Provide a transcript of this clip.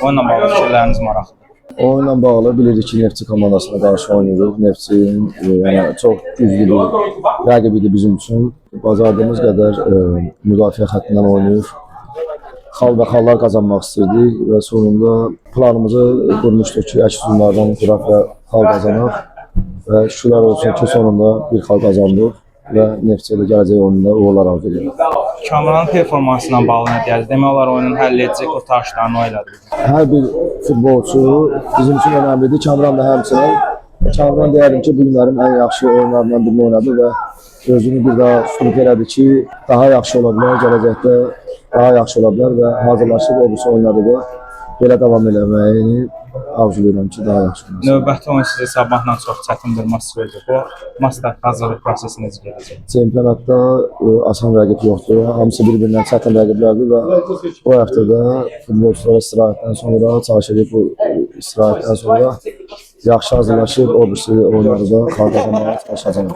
Onunla bağlı fikirləriniz maraqlıdır. Oyunla bağlı bilirik ki, Neftçi komandasına qarşı oynayırıq. Neftçinin yəni çox güclü bir rəqibidir bizim üçün. Bacardığımız qədər müdafiə xəttindən oynayır. Xal və xallar qazanmaq istirdik və sonunda planımızı qurmuşduq ki, əks uzunlardan qıraq və xal qazanaq. Və şükürlər olsun ki, sonunda bir xal qazandıq və Neftçi ilə gələcək oyununda uğurlar arzu edirik. Kamranın performansına bağlı nə deyərsiniz? Demək olar oyunun həll edici qurtarışlarını o elədi. Hər bir futbolçu bizim üçün önəmlidir. Kamran da həmçinin. Kamran deyərdim ki, bu günlərin ən yaxşı oyunlarından birini oynadı və özünü bir daha sübut elədi ki, daha yaxşı ola bilər, gələcəkdə daha yaxşı ola bilər və hazırlaşıb o birisi oyunlarda da belə davam eləməyini arzulayıram ki, daha yaxşı olmasın. Növbəti oyun sizə Sabahla çox çətin bir maç verəcək. O maçda hazırlıq prosesi necə gələcək? Çempionatda asan rəqib yoxdur. Hamısı bir-birindən çətin rəqiblərdir və bu həftədə futbolçular istirahətdən sonra çalışır bu istirahətdən sonra yaxşı hazırlaşıb o birisi oyunlarda xal qazanmağa çalışacaqlar.